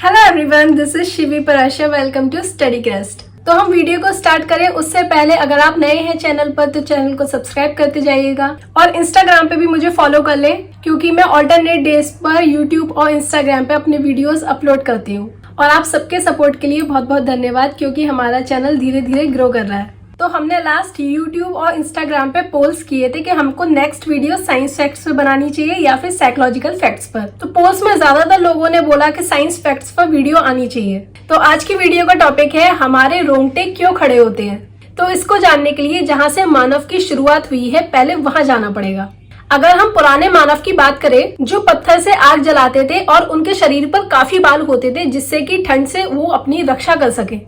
Hello everyone, this is Shivi Parasha. Welcome to Study Crest. तो हम video को स्टार्ट करें उससे पहले अगर आप नए हैं चैनल पर तो चैनल को सब्सक्राइब करते जाइएगा और इंस्टाग्राम पे भी मुझे फॉलो कर लें क्योंकि मैं ऑल्टरनेट डेज पर यूट्यूब और इंस्टाग्राम पे अपने वीडियोस अपलोड करती हूँ। और आप सबके सपोर्ट के लिए बहुत बहुत धन्यवाद क्योंकि हमारा चैनल धीरे धीरे ग्रो कर रहा है। तो हमने लास्ट यूट्यूब और इंस्टाग्राम पे पोल्स किए थे कि हमको नेक्स्ट वीडियो साइंस फैक्ट्स पे बनानी चाहिए या फिर साइकोलॉजिकल फैक्ट्स पर। तो पोल्स में ज्यादातर लोगों ने बोला कि साइंस फैक्ट्स पर वीडियो आनी चाहिए। तो आज की वीडियो का टॉपिक है हमारे रोंगटे क्यों खड़े होते हैं। तो इसको जानने के लिए जहाँ से मानव की शुरुआत हुई है पहले वहां जाना पड़ेगा। अगर हम पुराने मानव की बात करें जो पत्थर से आग जलाते थे और उनके शरीर पर काफी बाल होते थे जिससे कि ठंड से वो अपनी रक्षा कर सके,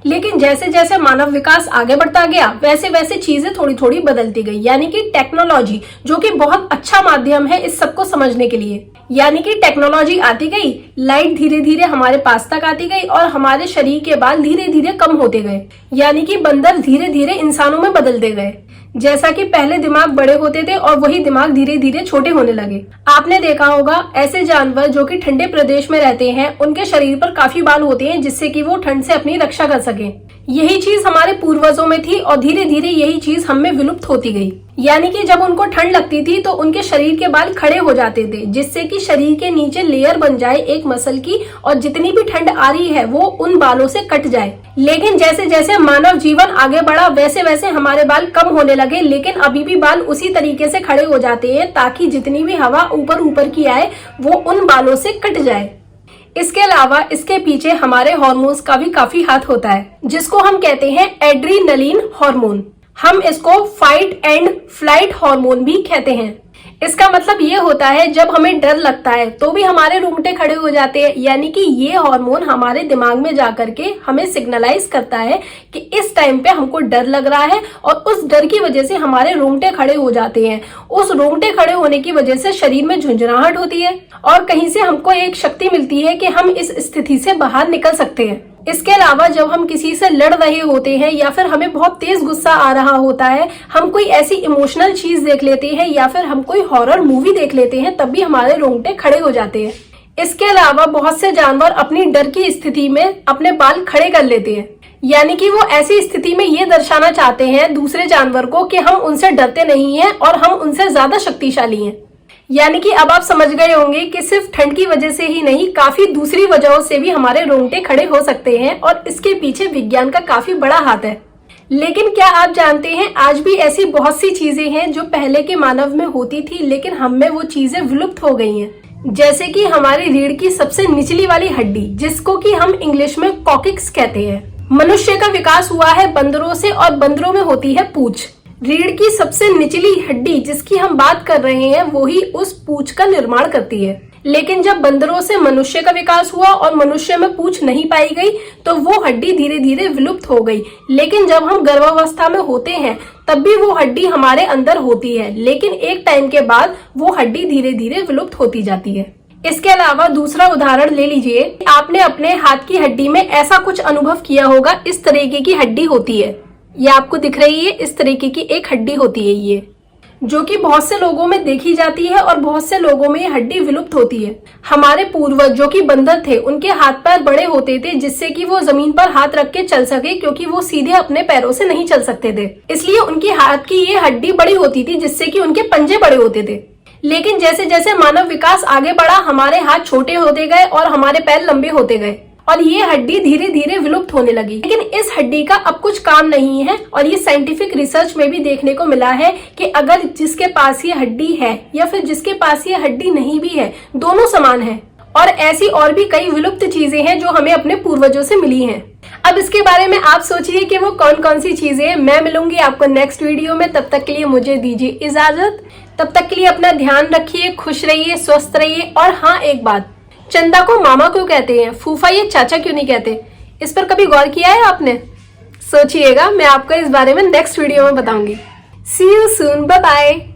लेकिन जैसे जैसे मानव विकास आगे बढ़ता गया वैसे वैसे चीजें थोड़ी थोड़ी बदलती गई। यानी कि टेक्नोलॉजी जो कि बहुत अच्छा माध्यम है इस सबको समझने के लिए, यानी कि टेक्नोलॉजी आती गई, लाइट धीरे धीरे हमारे पास तक आती गई और हमारे शरीर के बाल धीरे धीरे कम होते गए। यानी कि बंदर धीरे धीरे इंसानों में बदलते गए। जैसा कि पहले दिमाग बड़े होते थे और वही दिमाग धीरे धीरे छोटे होने लगे। आपने देखा होगा ऐसे जानवर जो कि ठंडे प्रदेश में रहते हैं उनके शरीर पर काफी बाल होते हैं जिससे कि वो ठंड से अपनी रक्षा कर सके। यही चीज हमारे पूर्वजों में थी और धीरे धीरे यही चीज हम में विलुप्त होती गई। यानी कि जब उनको ठंड लगती थी तो उनके शरीर के बाल खड़े हो जाते थे जिससे कि शरीर के नीचे लेयर बन जाए एक मसल की और जितनी भी ठंड आ रही है वो उन बालों से कट जाए। लेकिन जैसे जैसे मानव जीवन आगे बढ़ा वैसे वैसे हमारे बाल कम होने लगे, लेकिन अभी भी बाल उसी तरीके से खड़े हो जाते हैं ताकि जितनी भी हवा ऊपर ऊपर की आए वो उन बालों से कट जाए। इसके अलावा इसके पीछे हमारे हार्मोन्स का भी काफी हाथ होता है जिसको हम कहते हैं एड्रीनलिन हार्मोन। हम इसको फाइट एंड फ्लाइट हार्मोन भी कहते हैं। इसका मतलब ये होता है जब हमें डर लगता है तो भी हमारे रोंगटे खड़े हो जाते हैं। यानी कि ये हार्मोन हमारे दिमाग में जाकर के हमें सिग्नलाइज करता है कि इस टाइम पे हमको डर लग रहा है और उस डर की वजह से हमारे रोंगटे खड़े हो जाते हैं। उस रोंगटे खड़े होने की वजह से शरीर में झुंझुनाहट होती है और कहीं से हमको एक शक्ति मिलती है कि हम इस स्थिति से बाहर निकल सकते हैं। इसके अलावा जब हम किसी से लड़ रहे होते हैं या फिर हमें बहुत तेज गुस्सा आ रहा होता है, हम कोई ऐसी इमोशनल चीज देख लेते हैं या फिर हम कोई हॉरर मूवी देख लेते हैं तब भी हमारे रोंगटे खड़े हो जाते हैं। इसके अलावा बहुत से जानवर अपनी डर की स्थिति में अपने बाल खड़े कर लेते हैं। यानी कि वो ऐसी स्थिति में ये दर्शाना चाहते हैं दूसरे जानवर को कि हम उनसे डरते नहीं हैं और हम उनसे ज्यादा शक्तिशाली हैं। यानी कि अब आप समझ गए होंगे कि सिर्फ ठंड की वजह से ही नहीं काफी दूसरी वजहों से भी हमारे रोंगटे खड़े हो सकते हैं और इसके पीछे विज्ञान का काफी बड़ा हाथ है। लेकिन क्या आप जानते हैं आज भी ऐसी बहुत सी चीजें हैं जो पहले के मानव में होती थी लेकिन हम में वो चीजें विलुप्त हो गई हैं। जैसे कि हमारी रीढ़ की सबसे निचली वाली हड्डी जिसको कि हम इंग्लिश में कॉकिक्स कहते हैं। मनुष्य का विकास हुआ है बंदरों से और बंदरों में होती है पूंछ। रीढ़ की सबसे निचली हड्डी जिसकी हम बात कर रहे हैं वो ही उस पूंछ का निर्माण करती है। लेकिन जब बंदरों से मनुष्य का विकास हुआ और मनुष्य में पूंछ नहीं पाई गई तो वो हड्डी धीरे धीरे विलुप्त हो गई। लेकिन जब हम गर्भावस्था में होते हैं तब भी वो हड्डी हमारे अंदर होती है, लेकिन एक टाइम के बाद वो हड्डी धीरे धीरे विलुप्त होती जाती है। इसके अलावा दूसरा उदाहरण ले लीजिए, आपने अपने हाथ की हड्डी में ऐसा कुछ अनुभव किया होगा। इस तरीके की हड्डी होती है, ये आपको दिख रही है, इस तरीके की एक हड्डी होती है ये, जो कि बहुत से लोगों में देखी जाती है और बहुत से लोगों में ये हड्डी विलुप्त होती है। हमारे पूर्वज जो कि बंदर थे उनके हाथ पैर बड़े होते थे जिससे कि वो जमीन पर हाथ रख के चल सके क्योंकि वो सीधे अपने पैरों से नहीं चल सकते थे, इसलिए उनकी हाथ की ये हड्डी बड़ी होती थी जिससे कि उनके पंजे बड़े होते थे। लेकिन जैसे जैसे मानव विकास आगे बढ़ा हमारे हाथ छोटे होते गए और हमारे पैर लंबे होते गए और ये हड्डी धीरे धीरे विलुप्त होने लगी। लेकिन इस हड्डी का अब कुछ काम नहीं है और ये साइंटिफिक रिसर्च में भी देखने को मिला है कि अगर जिसके पास ये हड्डी है या फिर जिसके पास ये हड्डी नहीं भी है दोनों समान है। और ऐसी और भी कई विलुप्त चीजें हैं जो हमें अपने पूर्वजों से मिली हैं। अब इसके बारे में आप सोचिए कि वो कौन कौन सी चीजें हैं। मैं मिलूंगी आपको नेक्स्ट वीडियो में, तब तक के लिए मुझे दीजिए इजाजत। तब तक के लिए अपना ध्यान रखिए, खुश रहिए, स्वस्थ रहिए। और हाँ एक बात, चंदा को मामा क्यों कहते हैं, फूफा या चाचा क्यों नहीं कहते, इस पर कभी गौर किया है आपने? सोचिएगा, मैं आपको इस बारे में नेक्स्ट वीडियो में बताऊंगी। सी यू सून, बाय बाय।